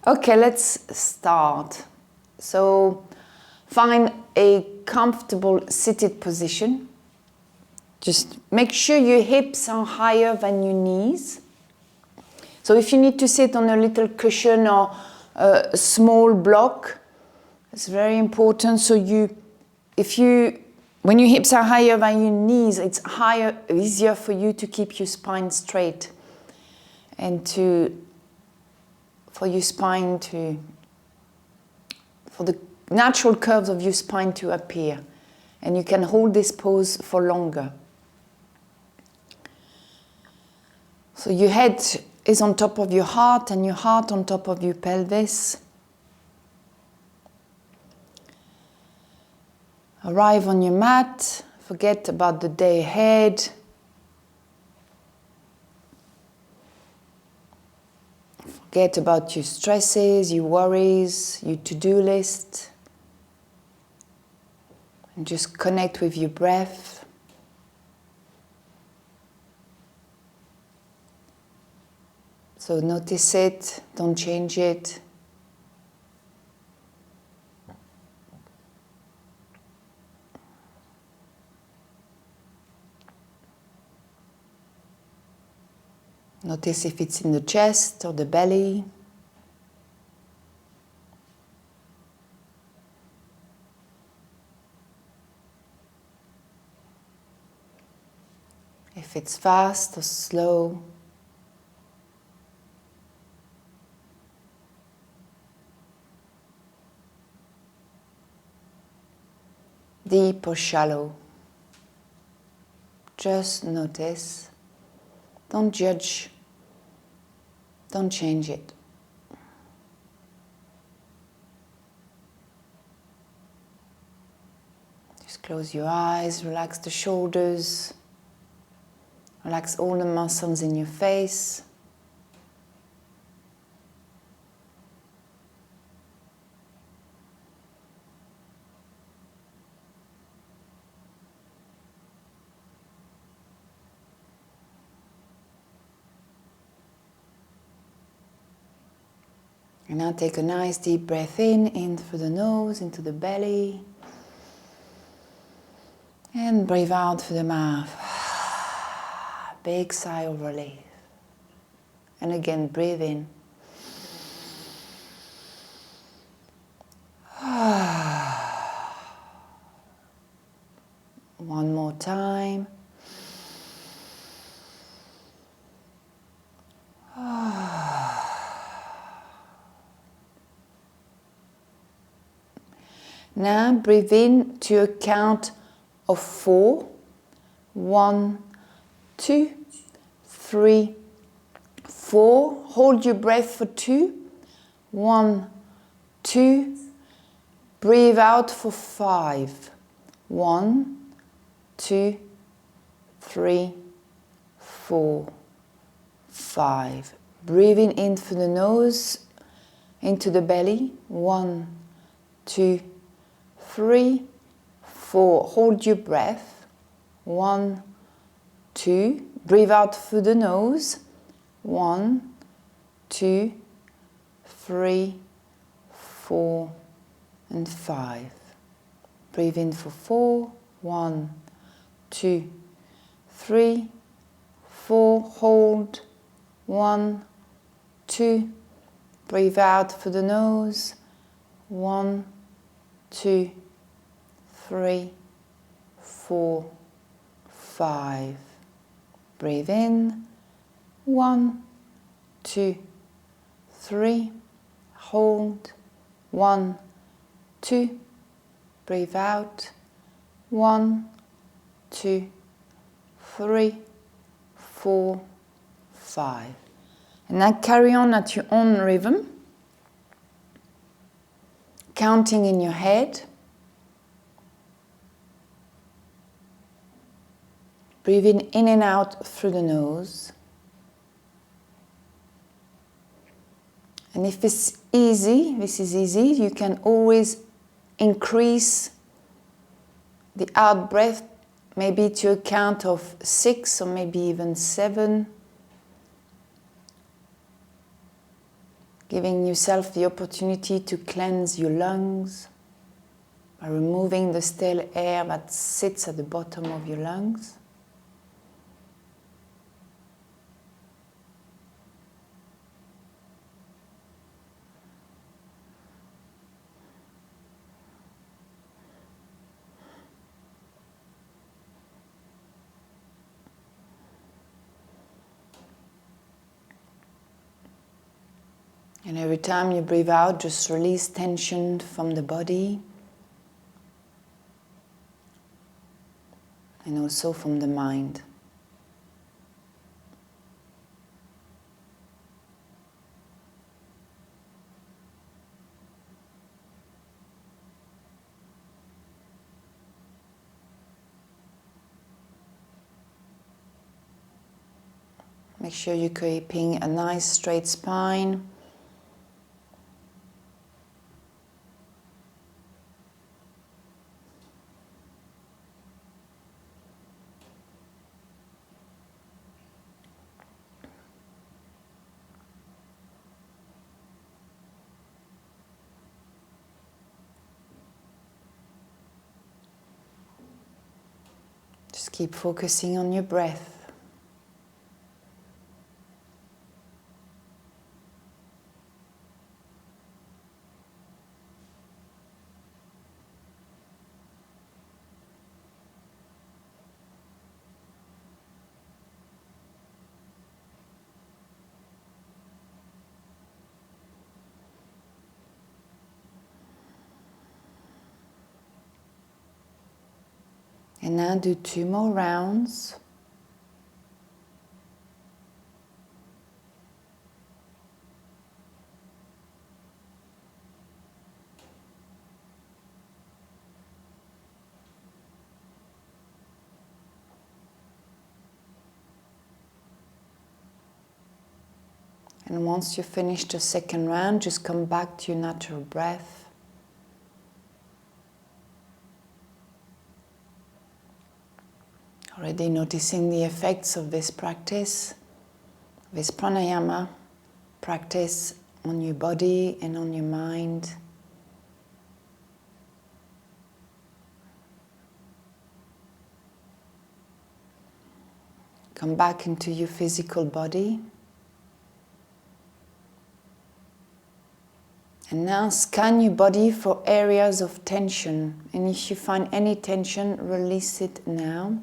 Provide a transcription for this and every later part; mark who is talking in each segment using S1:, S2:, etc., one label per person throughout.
S1: Okay, let's start. So find a comfortable seated position. Just make sure your hips are higher than your knees. So if you need to sit on a little cushion or a small block, it's very important. So when your hips are higher than your knees, it's easier for you to keep your spine straight and for the natural curves of your spine to appear. And you can hold this pose for longer. So your head is on top of your heart and your heart on top of your pelvis. Arrive on your mat, forget about the day ahead. Forget about your stresses, your worries, your to-do list. And just connect with your breath. So notice it, don't change it. Notice if it's in the chest or the belly. If it's fast or slow. Deep or shallow. Just notice. Don't judge. Don't change it. Just close your eyes, relax the shoulders, relax all the muscles in your face. And now take a nice deep breath in through the nose, into the belly. And breathe out through the mouth. Big sigh of relief. And again, breathe in. One more time. Now breathe in to a count of 4. 1, 2, 3, 4. Hold your breath for 2. 1, 2. Breathe out for 5. 1, 2, 3, 4, 5. Breathing in through the nose, into the belly. 1, 2, 3, 4. Hold your breath. 1, 2. Breathe out through the nose. 1, 2, 3, 4, and 5. Breathe in for 4. 1, 2, 3, 4. Hold. 1, 2. Breathe out through the nose. 1, 2, 3, 4, 5. Breathe in. 1, 2, 3. Hold. 1, 2. Breathe out. 1, 2, 3, 4, 5. And now carry on at your own rhythm. Counting in your head. Breathing in and out through the nose. And if this is easy, you can always increase the out breath, maybe to a count of 6 or maybe even 7. giving yourself the opportunity to cleanse your lungs by removing the stale air that sits at the bottom of your lungs. And every time you breathe out, just release tension from the body and also from the mind. Make sure you're keeping a nice straight spine. Just keep focusing on your breath. And now do 2 more rounds. And once you finish the second round, just come back to your natural breath. Already noticing the effects of this practice, this pranayama practice on your body and on your mind. Come back into your physical body. And now scan your body for areas of tension. And if you find any tension, release it now.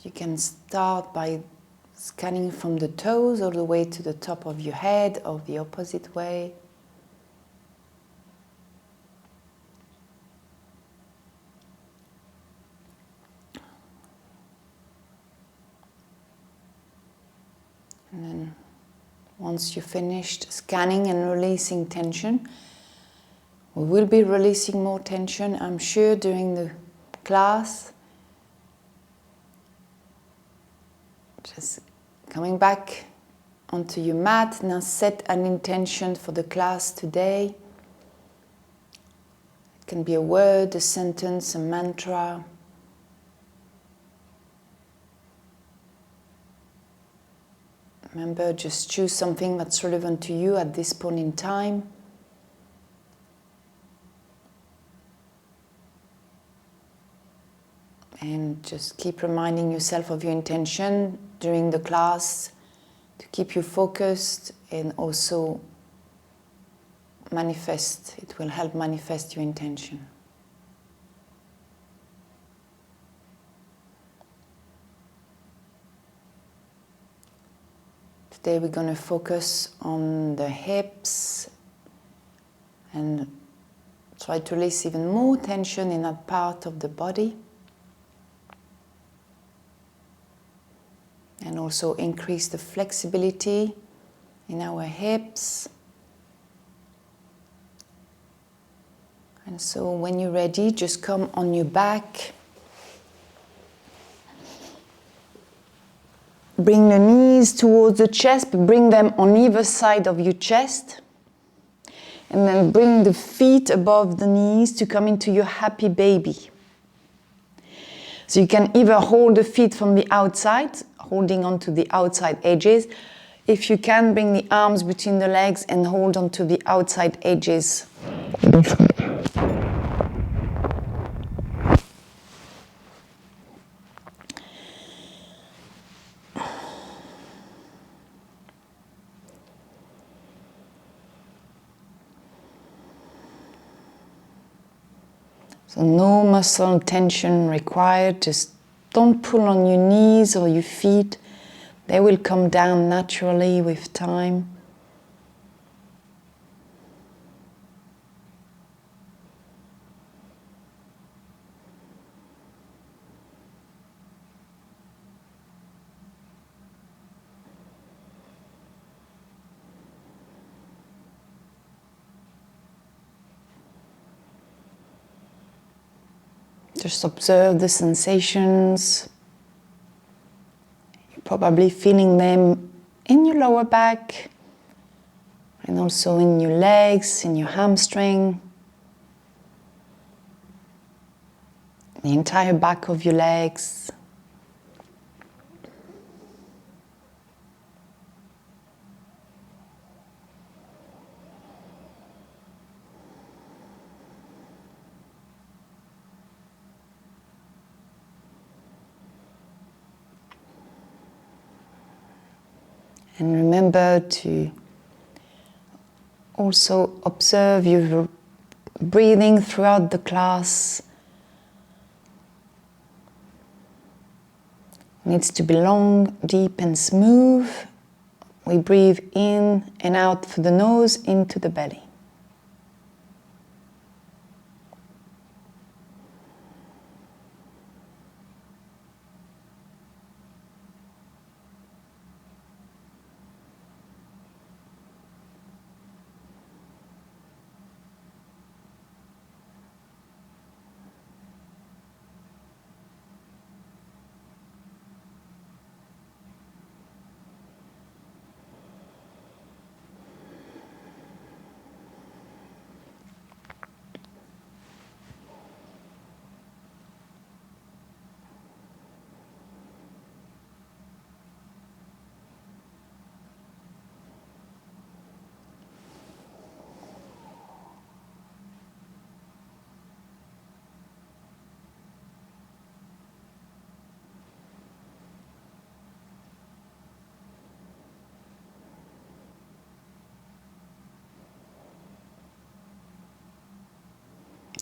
S1: You can start by scanning from the toes all the way to the top of your head, or the opposite way. And then once you've finished scanning and releasing tension, we will be releasing more tension, I'm sure, during the class. Just coming back onto your mat, now set an intention for the class today. It can be a word, a sentence, a mantra. Remember, just choose something that's relevant to you at this point in time. And just keep reminding yourself of your intention during the class to keep you focused and also manifest. It will help manifest your intention. Today we're going to focus on the hips and try to release even more tension in that part of the body. And also increase the flexibility in our hips. And so when you're ready, just come on your back. Bring the knees towards the chest, but bring them on either side of your chest. And then bring the feet above the knees to come into your happy baby. So you can either hold the feet from the outside, holding on to the outside edges. If you can, bring the arms between the legs and hold on to the outside edges. So no muscle tension required, just don't pull on your knees or your feet. They will come down naturally with time. Just observe the sensations. You're probably feeling them in your lower back and also in your legs, in your hamstring, the entire back of your legs. And remember to also observe your breathing throughout the class. It needs to be long, deep and smooth. We breathe in and out through the nose into the belly.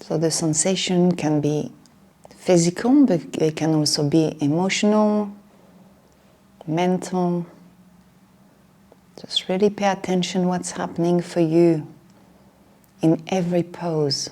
S1: So the sensation can be physical, but it can also be emotional, mental. Just really pay attention what's happening for you in every pose.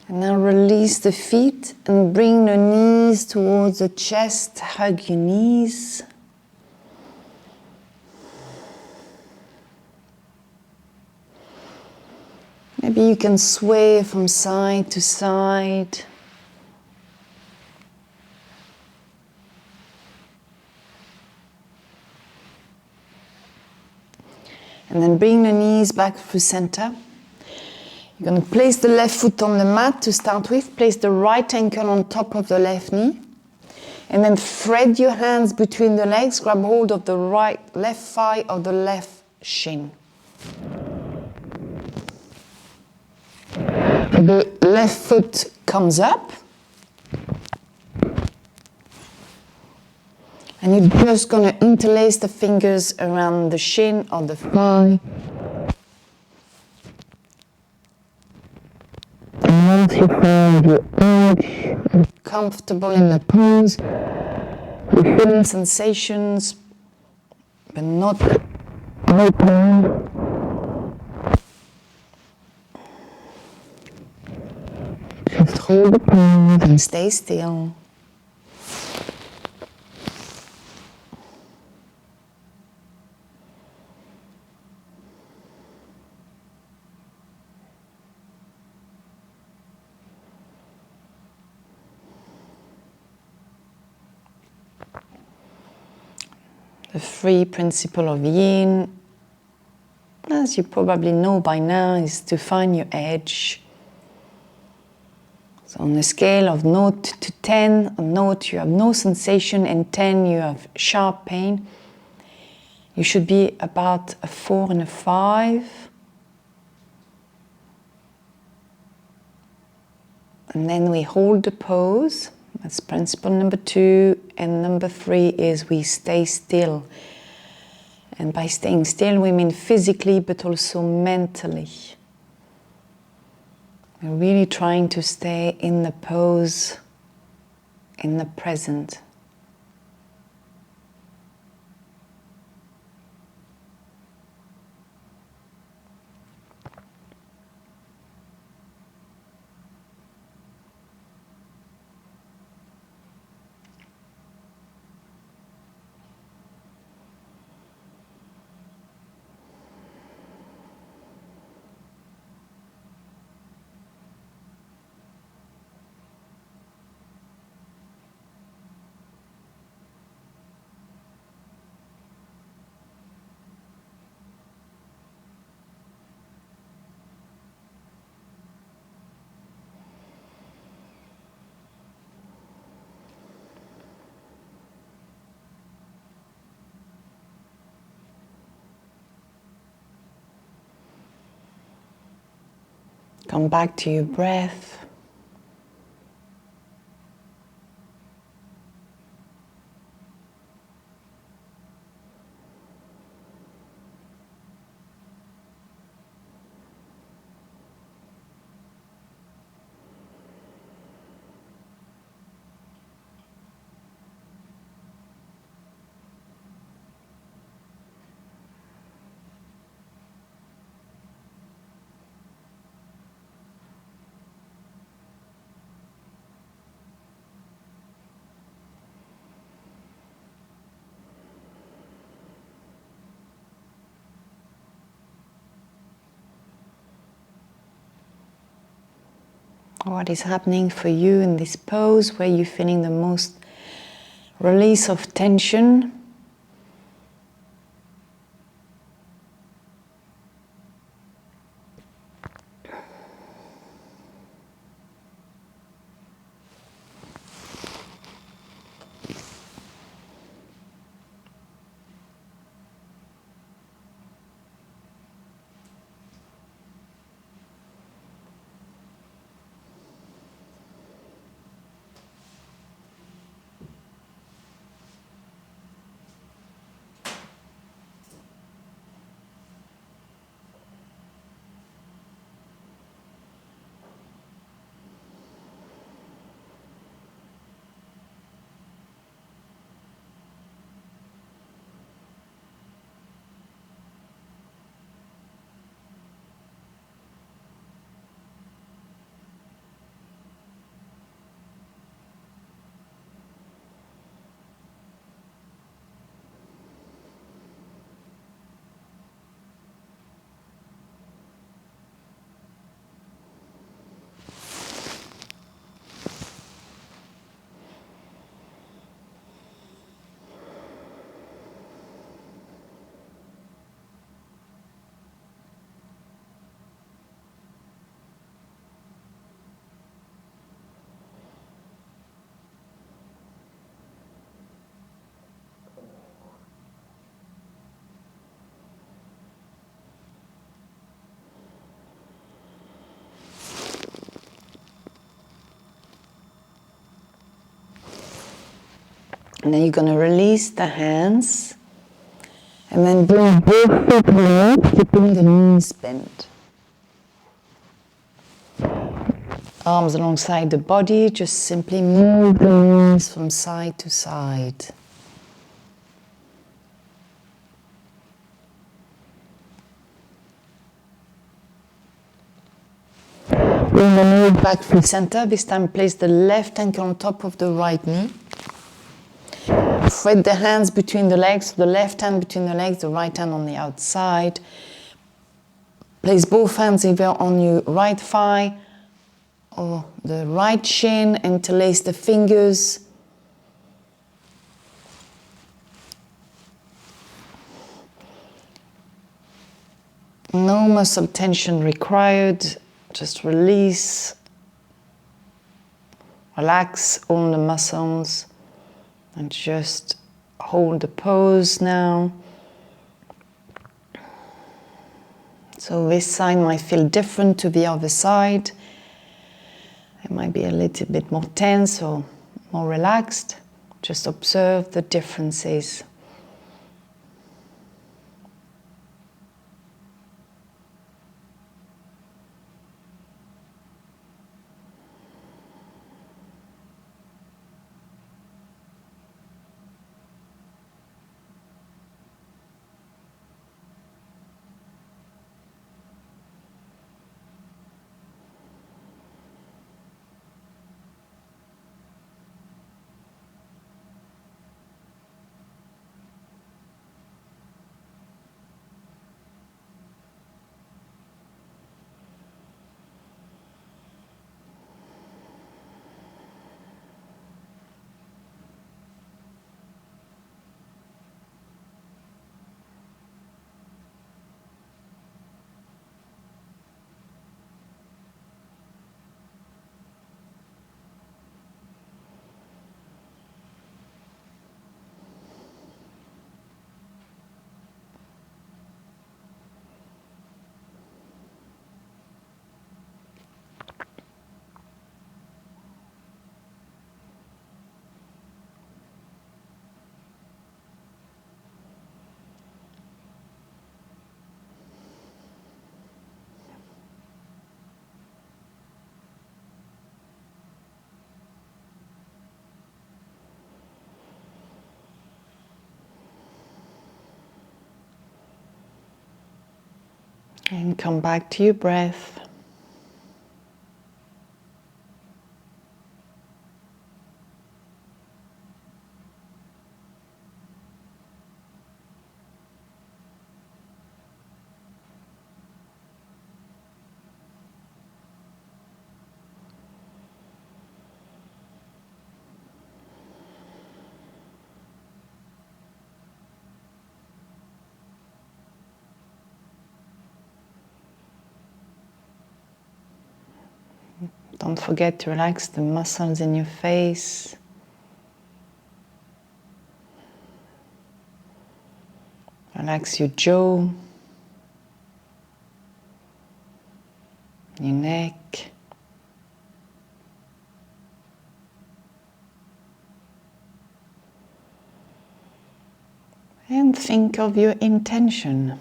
S1: And now release the feet and bring the knees towards the chest. Hug your knees. Maybe you can sway from side to side. And then bring the knees back through center. You're going to place the left foot on the mat to start with. Place the right ankle on top of the left knee. And then thread your hands between the legs. Grab hold of the left thigh or the left shin. The left foot comes up. And you're just going to interlace the fingers around the shin or the thigh. And once you find your edge and comfortable in the pose, you're feeling sensations, but not open. Just hold the pose and stay still. The free principle of yin, as you probably know by now, is to find your edge. So on a scale of 0 to 10, on 0 you have no sensation and 10 you have sharp pain. You should be about a 4 and a 5. And then we hold the pose. That's principle number 2. And number 3 is we stay still. And by staying still, we mean physically, but also mentally. We're really trying to stay in the pose, in the present. Come back to your breath. What is happening for you in this pose? Where you're feeling the most release of tension? And then you're going to release the hands. And then bring both feet up, keeping the knees bent. Arms alongside the body, just simply move the knees from side to side. Bring the knee back through center. This time place the left ankle on top of the right knee. Thread the hands between the legs, the left hand between the legs, the right hand on the outside. Place both hands either on your right thigh or the right shin, interlace the fingers. No muscle tension required, just release, relax all the muscles and just hold the pose now. So this side might feel different to the other side. It might be a little bit more tense or more relaxed. Just observe the differences. And come back to your breath. Don't forget to relax the muscles in your face. Relax your jaw, your neck. And think of your intention.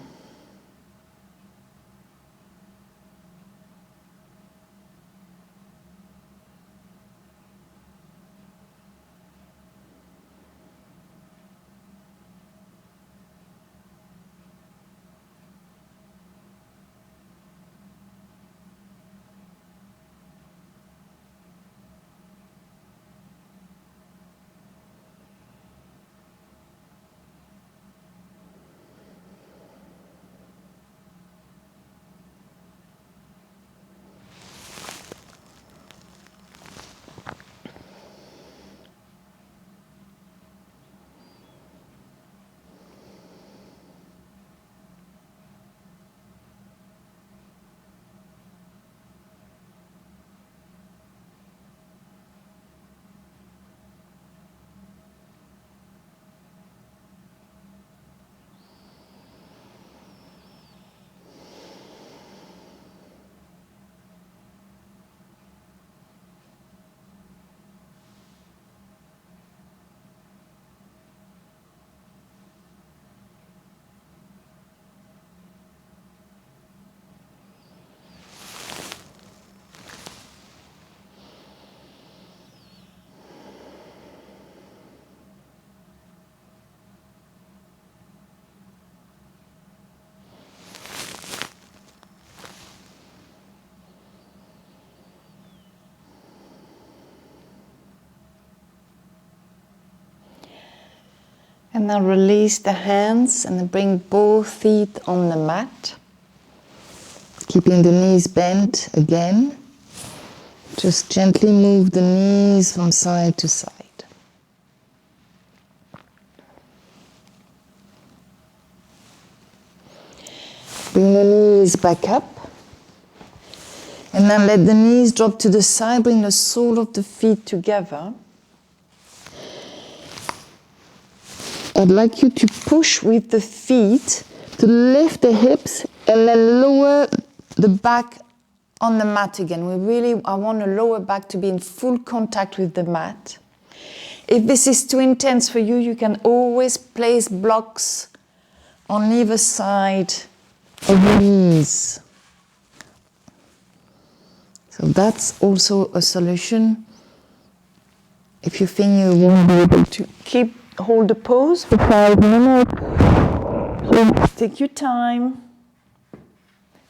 S1: And now release the hands and then bring both feet on the mat. Keeping the knees bent again. Just gently move the knees from side to side. Bring the knees back up. And then let the knees drop to the side. Bring the sole of the feet together. I'd like you to push with the feet to lift the hips and then lower the back on the mat again. I want the lower back to be in full contact with the mat. If this is too intense for you, you can always place blocks on either side of the knees. So that's also a solution. If you think you won't be able to hold the pose for 5 minutes, so take your time,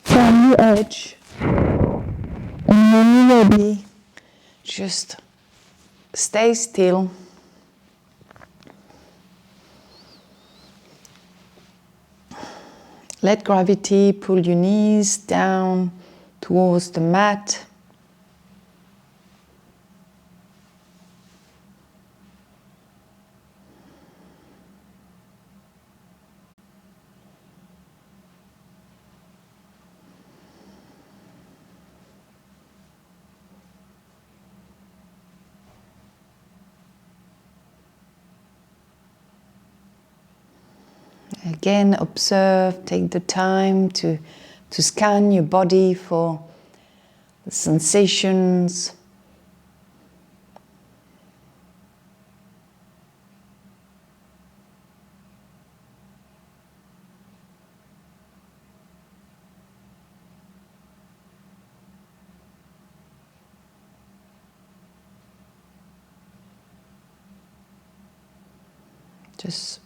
S1: find the edge, and when you're ready, just stay still. Let gravity pull your knees down towards the mat. Again, observe, take the time to scan your body for the sensations. Just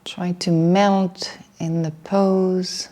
S1: try to melt in the pose.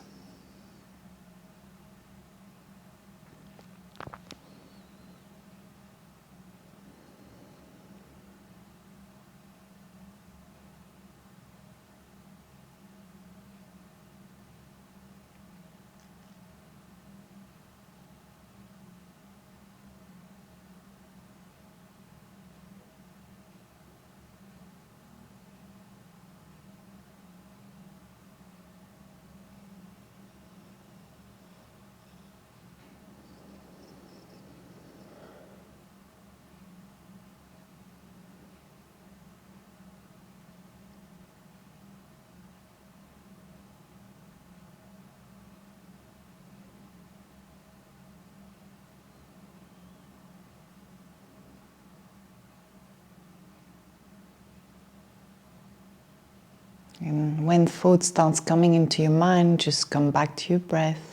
S1: And when thought starts coming into your mind, just come back to your breath.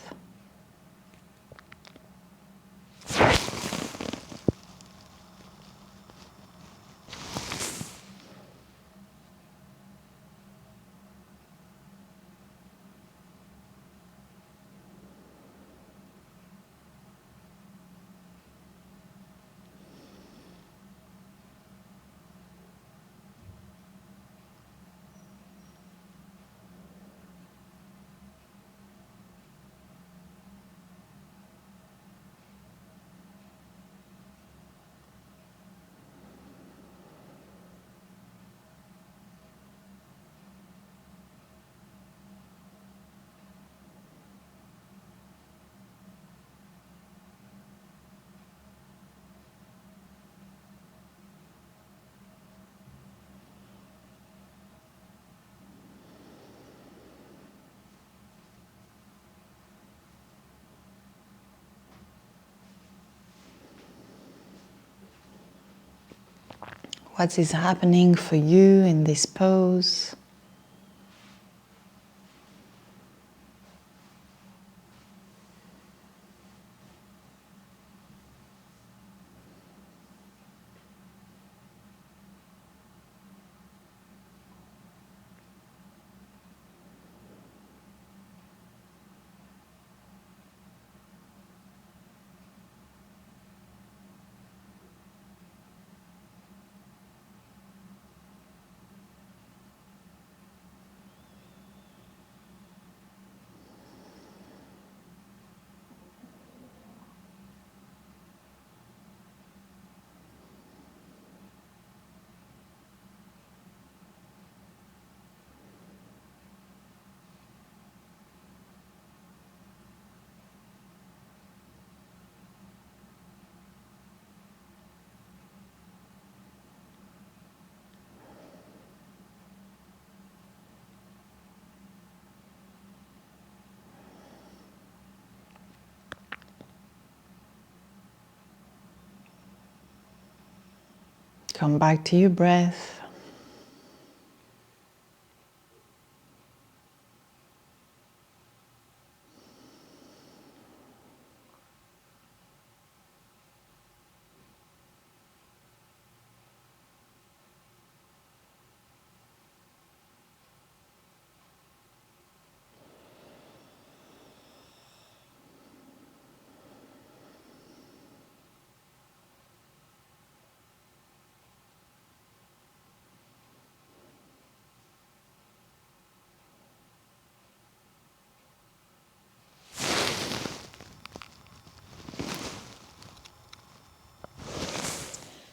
S1: What is happening for you in this pose?
S2: Come back to your breath.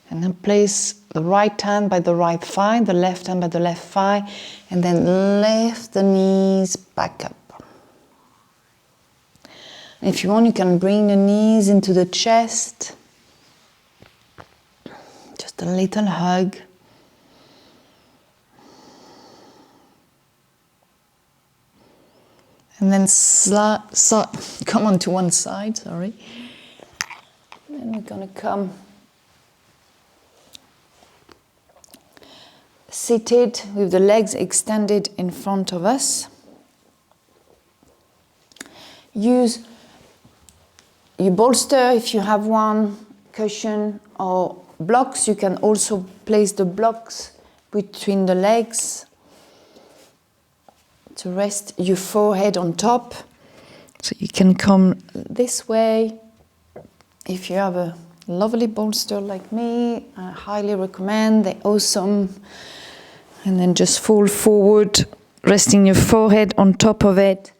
S2: And then place the right hand by the right thigh, the left hand by the left thigh, and then lift the knees back up. If you want, you can bring the knees into the chest. Just a little hug. And then come on to one side, sorry. Then we're going to come seated with the legs extended in front of us. Use your bolster if you have one, cushion or blocks. You can also place the blocks between the legs to rest your forehead on top. So you can come this way. If you have a lovely bolster like me, I highly recommend. They're awesome. And then just fall forward, resting your forehead on top of it,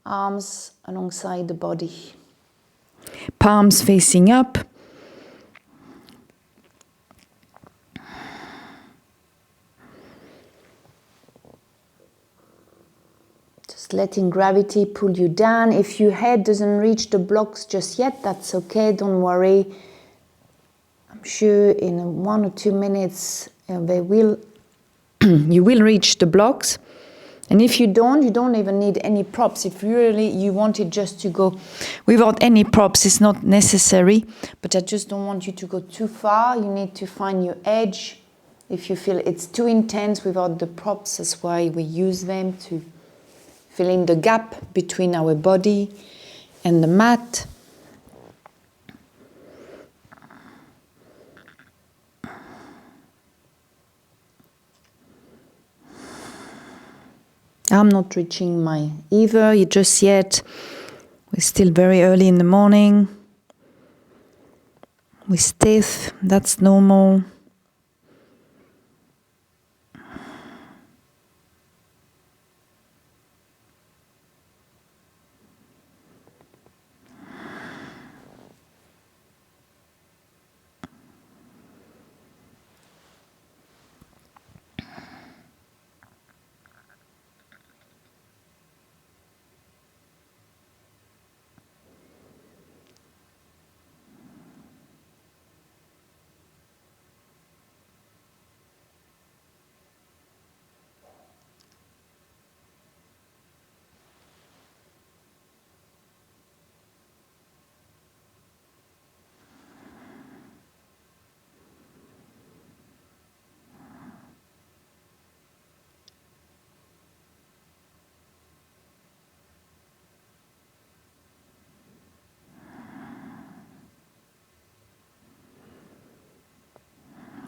S2: arms alongside the body. Palms facing up. Just letting gravity pull you down. If your head doesn't reach the blocks just yet, that's okay, don't worry. I'm sure in 1 or 2 minutes they will you will reach the blocks. And if you don't even need any props. If really you want it just to go without any props, it's not necessary. But I just don't want you to go too far. You need to find your edge. If you feel it's too intense without the props, that's why we use them to fill in the gap between our body and the mat. I'm not reaching my either just yet. We're still very early in the morning. We're stiff, that's normal.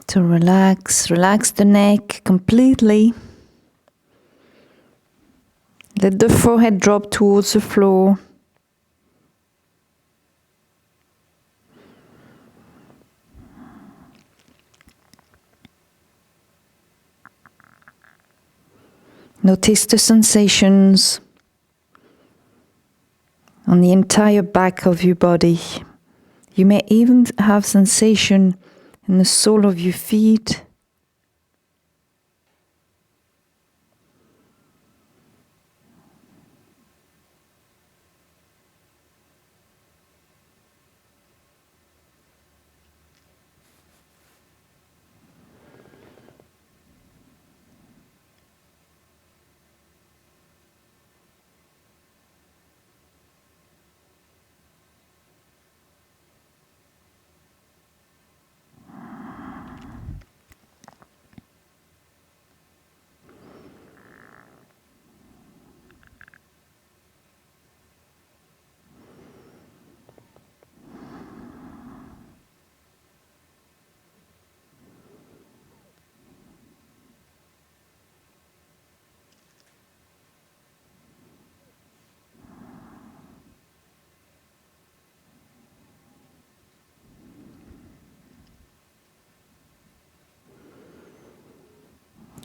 S2: To relax the neck completely. Let the forehead drop towards the floor. Notice the sensations on the entire back of your body. You may even have sensation in the sole of your feet.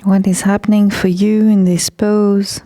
S1: What is happening for you in this pose?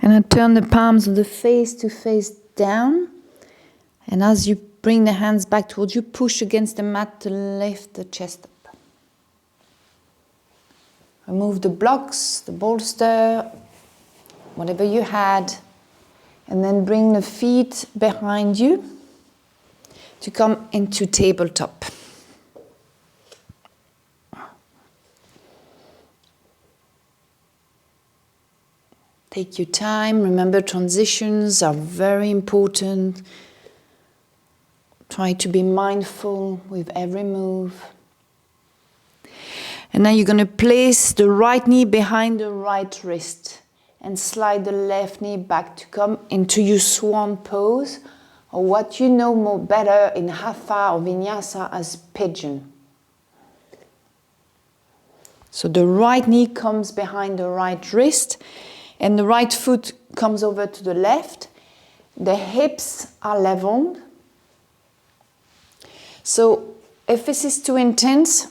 S1: And I turn the palms of the face to face down. And as you bring the hands back towards you, push against the mat to lift the chest up. Remove the blocks, the bolster, whatever you had. And then bring the feet behind you to come into tabletop. Take your time. Remember, transitions are very important. Try to be mindful with every move. And now you're going to place the right knee behind the right wrist and slide the left knee back to come into your swan pose, or what you know more better in Hatha or Vinyasa as pigeon. So the right knee comes behind the right wrist and the right foot comes over to the left. The hips are leveled. So if this is too intense,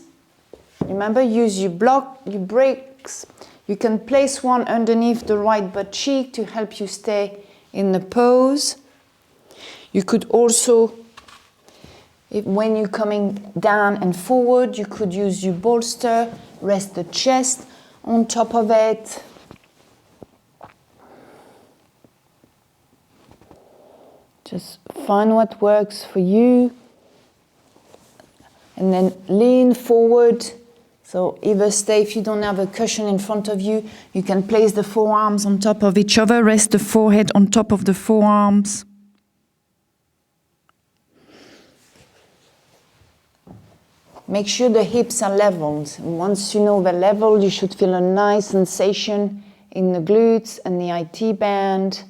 S1: remember, use your block, your breaks. You can place one underneath the right butt cheek to help you stay in the pose. You could also, when you're coming down and forward, you could use your bolster, rest the chest on top of it. Just find what works for you. And then lean forward. So either stay, if you don't have a cushion in front of you, you can place the forearms on top of each other. Rest the forehead on top of the forearms. Make sure the hips are leveled. And once you know they're leveled, you should feel a nice sensation in the glutes and the IT band.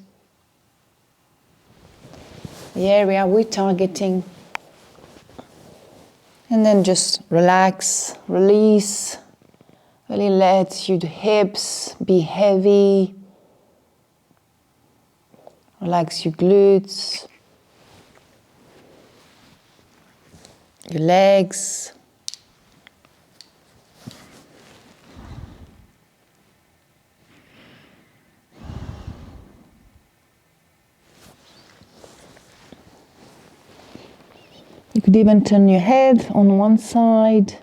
S1: The area we're targeting. And then just relax, release. Really let your hips be heavy. Relax your glutes. Your legs. You could even turn your head on one side.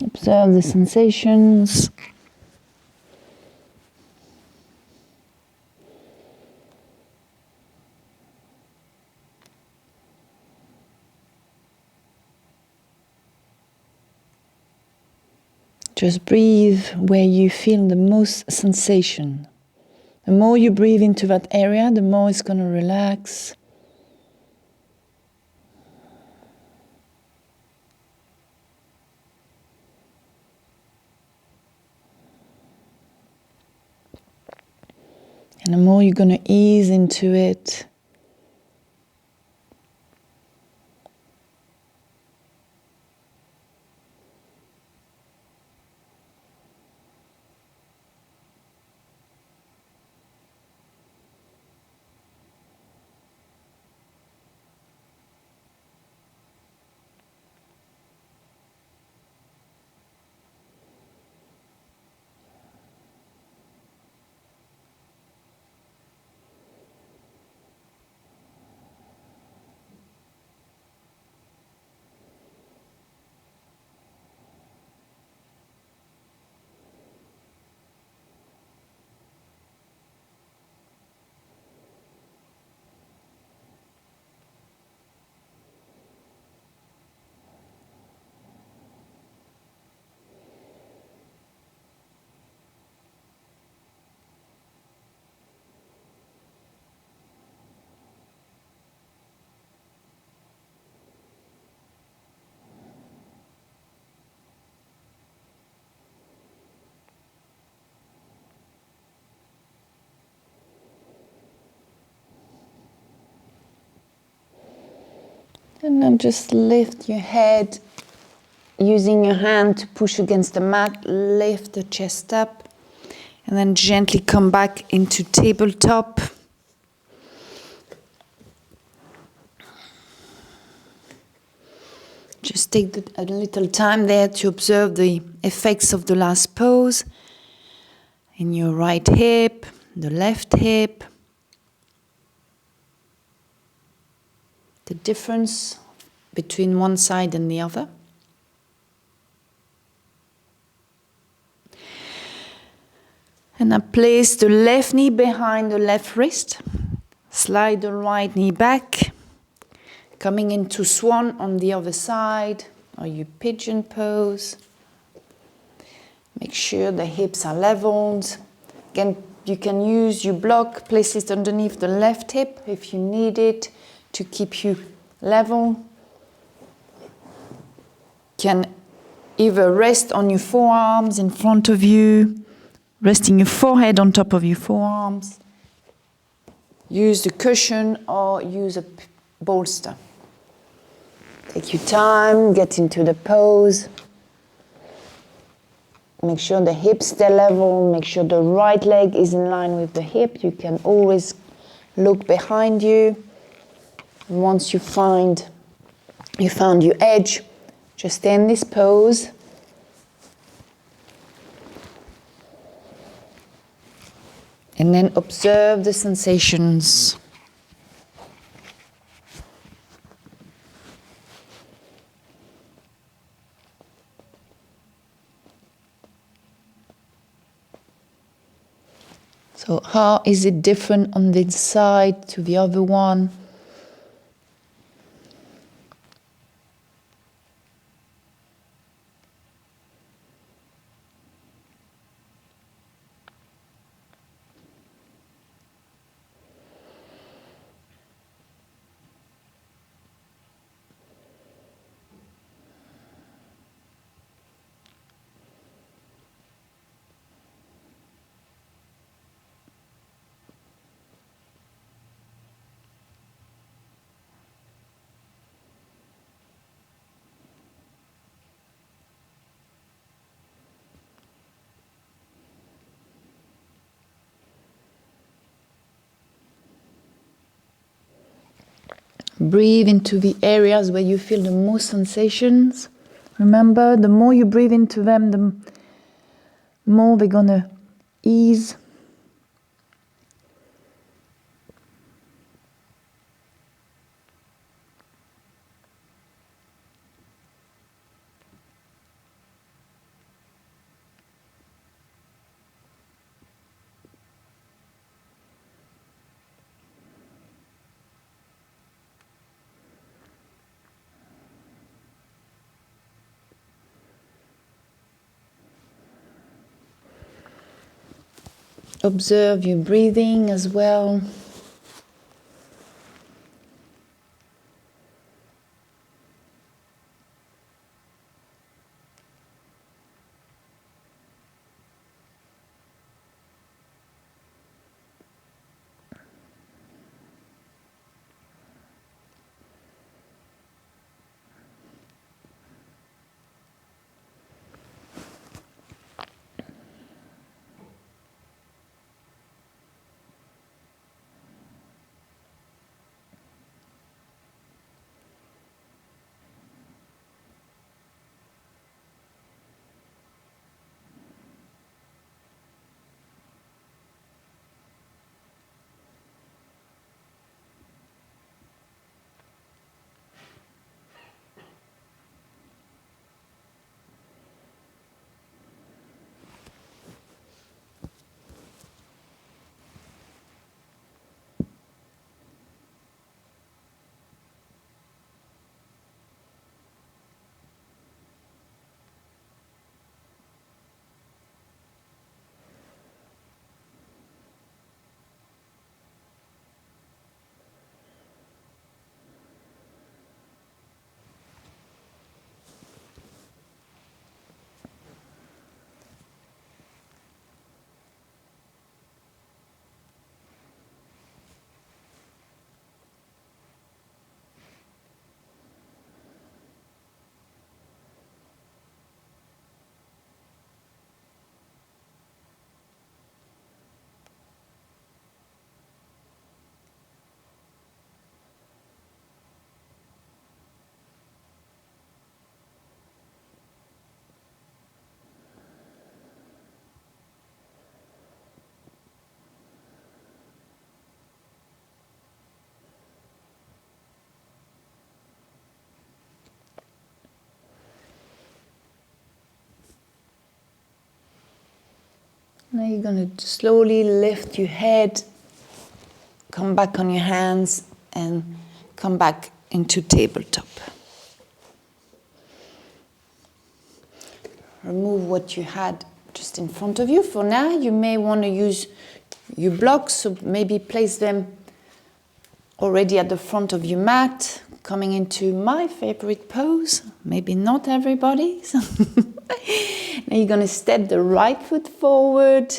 S1: Observe the sensations. Just breathe where you feel the most sensation. The more you breathe into that area, the more it's going to relax. And the more you're going to ease into it. And then just lift your head, using your hand to push against the mat, lift the chest up, and then gently come back into tabletop. Just take a little time there to observe the effects of the last pose in your right hip, the left hip, the difference between one side and the other. And I place the left knee behind the left wrist, slide the right knee back, coming into swan on the other side, or you pigeon pose. Make sure the hips are leveled. Again, you can use your block, place it underneath the left hip if you need it to keep you level. Can either rest on your forearms in front of you, resting your forehead on top of your forearms. Use the cushion or use a bolster. Take your time, get into the pose. Make sure the hips stay level, make sure the right leg is in line with the hip. You can always look behind you. And once you found your edge, just stay in this pose. And then observe the sensations. So how is it different on this side to the other one? Breathe into the areas where you feel the most sensations. Remember, the more you breathe into them, the more they're gonna ease. Observe your breathing as well. Now you're going to slowly lift your head, come back on your hands, and come back into tabletop. Remove what you had just in front of you. For now, you may want to use your blocks, so maybe place them already at the front of your mat, coming into my favorite pose, maybe not everybody's. Now you're going to step the right foot forward,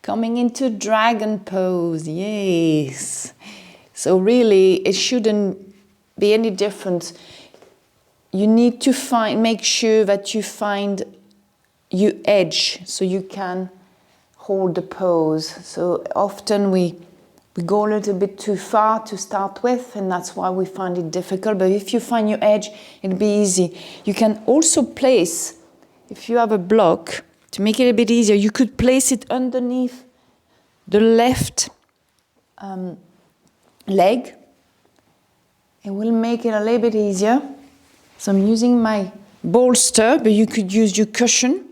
S1: coming into dragon pose, yes. So really, it shouldn't be any different. You need to make sure that you find your edge so you can hold the pose. So often we go a little bit too far to start with, and that's why we find it difficult. But if you find your edge, it'll be easy. You can also place, if you have a block, to make it a bit easier, you could place it underneath the left leg. It will make it a little bit easier. So I'm using my bolster, but you could use your cushion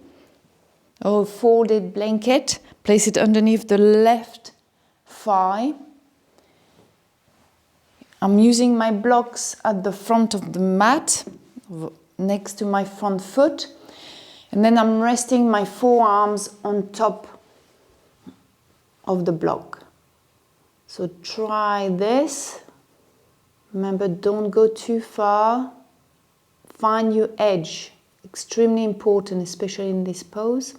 S1: or a folded blanket. Place it underneath the left thigh. I'm using my blocks at the front of the mat, next to my front foot. And then I'm resting my forearms on top of the block. So try this. Remember, don't go too far. Find your edge. Extremely important, especially in this pose.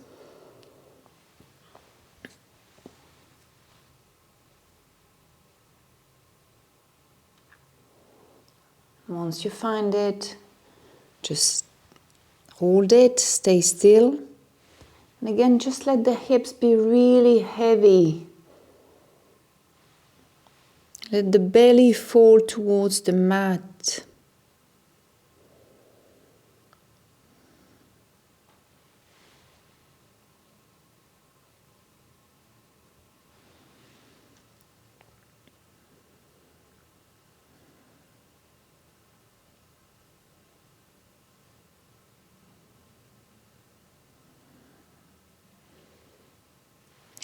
S1: Once you find it, just hold it, stay still. And again, just let the hips be really heavy. Let the belly fall towards the mat.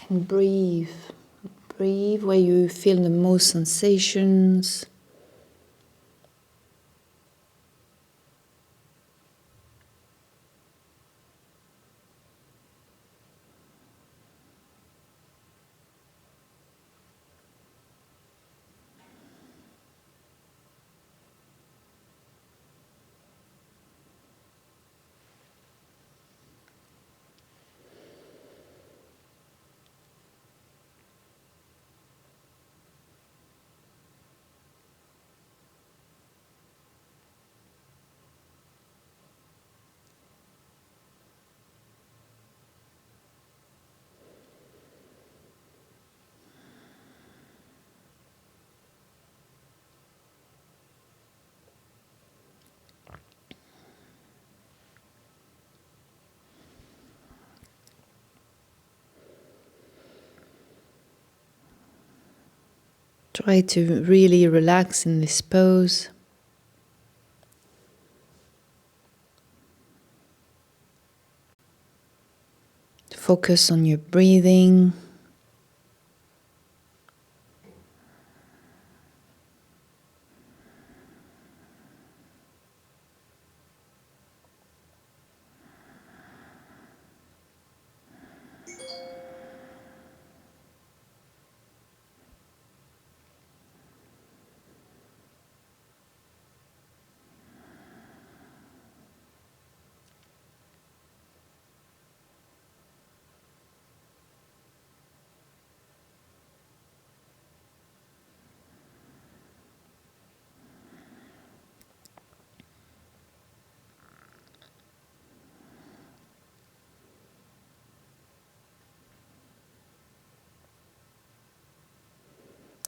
S1: And breathe. Breathe where you feel the most sensations. Try to really relax in this pose. Focus on your breathing.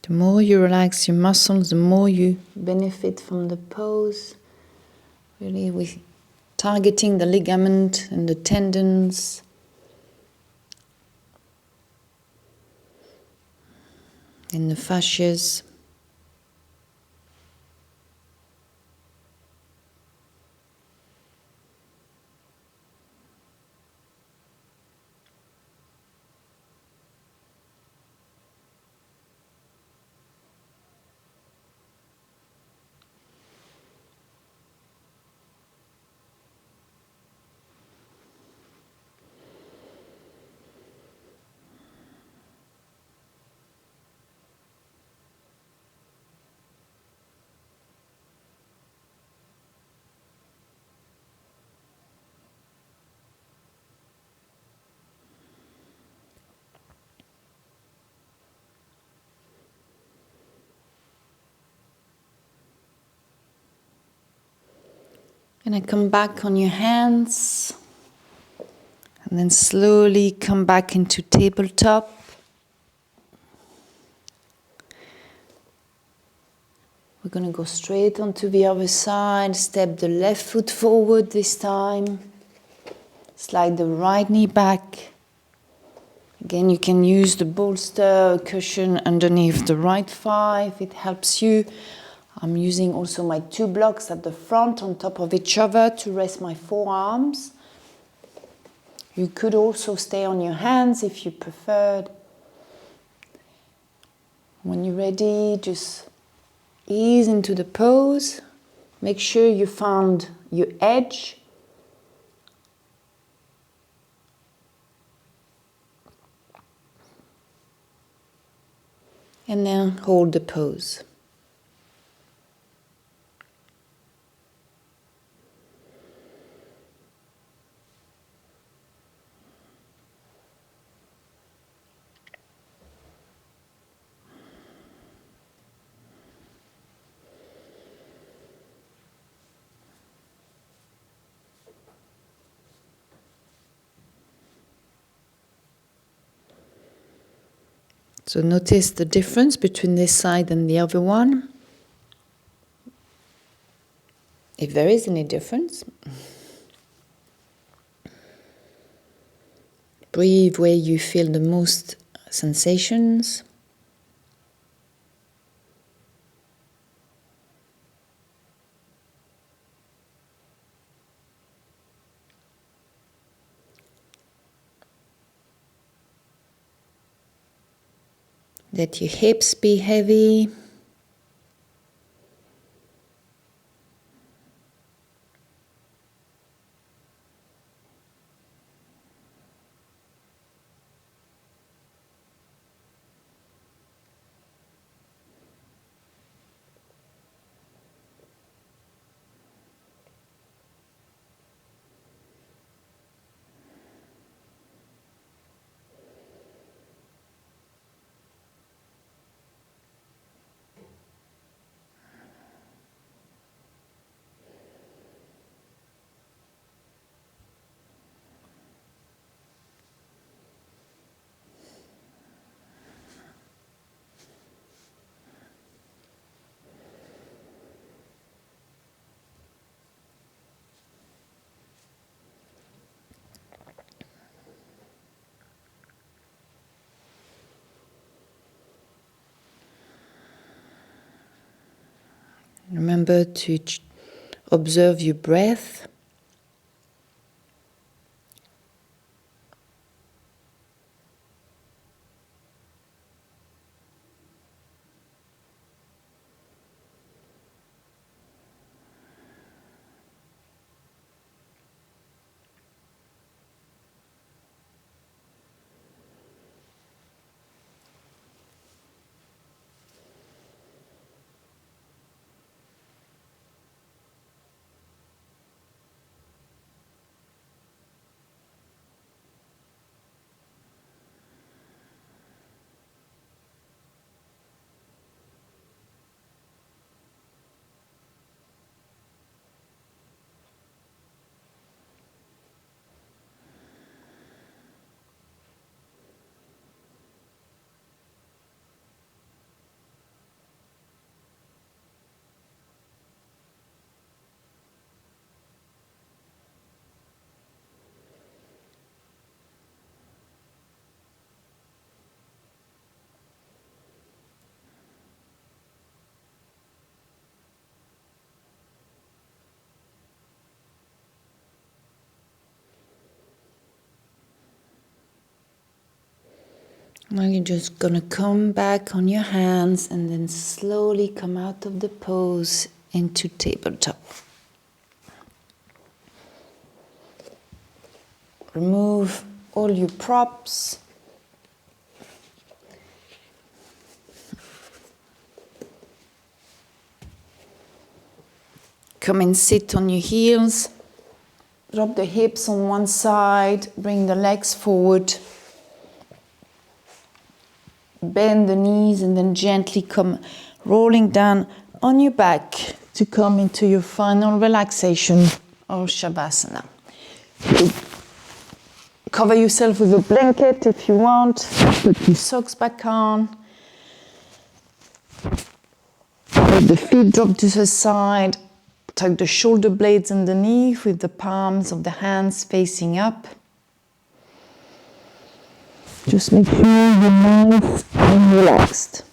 S1: The more you relax your muscles, the more you benefit from the pose. Really, we're targeting the ligament and the tendons. And the fascias. And I come back on your hands. And then slowly come back into tabletop. We're going to go straight onto the other side. Step the left foot forward this time. Slide the right knee back. Again, you can use the bolster cushion underneath the right thigh if it helps you. I'm using also my 2 blocks at the front on top of each other to rest my forearms. You could also stay on your hands if you preferred. When you're ready, just ease into the pose. Make sure you found your edge. And then hold the pose. So notice the difference between this side and the other one. If there is any difference. Breathe where you feel the most sensations. Let your hips be heavy. Remember to observe your breath. Now you're just gonna come back on your hands and then slowly come out of the pose into tabletop. Remove all your props. Come and sit on your heels. Drop the hips on one side, bring the legs forward. Bend the knees and then gently come rolling down on your back to come into your final relaxation or Shavasana. Cover yourself with a blanket if you want. Put your socks back on. Let the feet drop to the side. Tuck the shoulder blades underneath with the palms of the hands facing up. Just make sure you're nice and relaxed.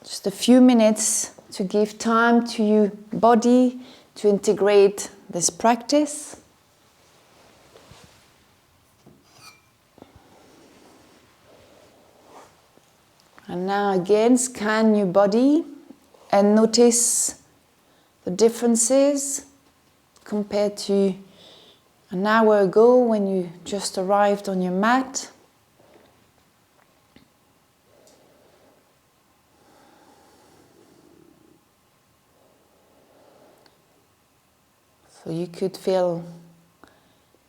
S1: Just a few minutes to give time to your body to integrate this practice. And now again, scan your body and notice the differences compared to an hour ago when you just arrived on your mat. So you could feel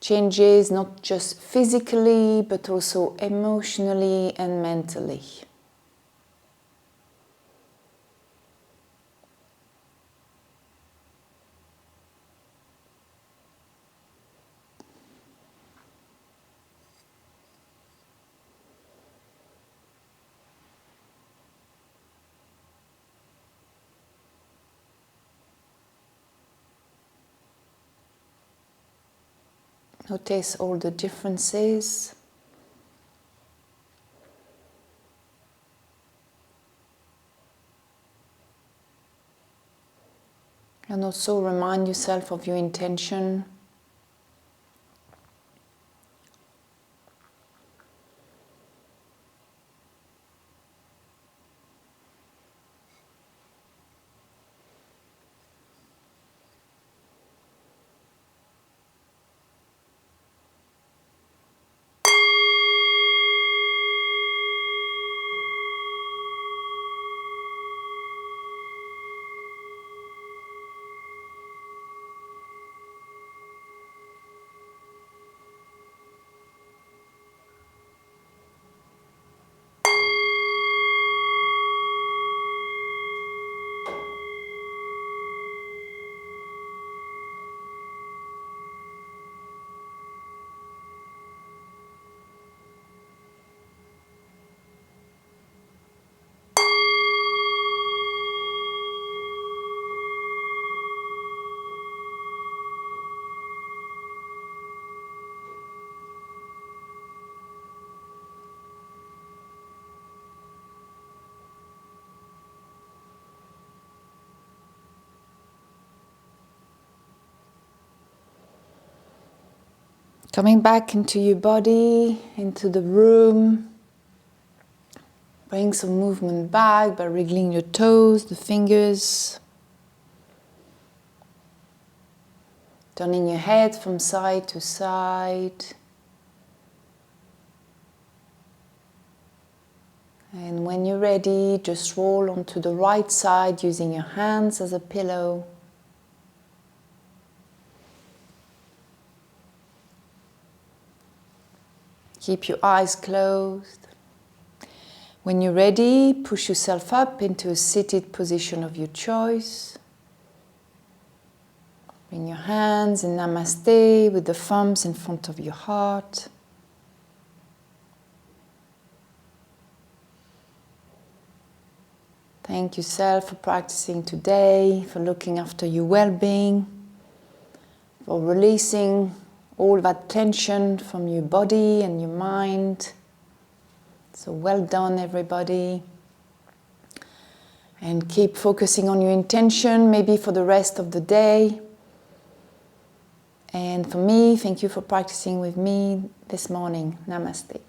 S1: changes not just physically but also emotionally and mentally. Notice all the differences. And also remind yourself of your intention. Coming back into your body, into the room. Bring some movement back by wriggling your toes, the fingers. Turning your head from side to side. And when you're ready, just roll onto the right side using your hands as a pillow. Keep your eyes closed. When you're ready, push yourself up into a seated position of your choice. Bring your hands in Namaste with the thumbs in front of your heart. Thank yourself for practicing today, for looking after your well-being, for releasing all that tension from your body and your mind. So well done, everybody. And keep focusing on your intention, maybe for the rest of the day. And for me, thank you for practicing with me this morning. Namaste.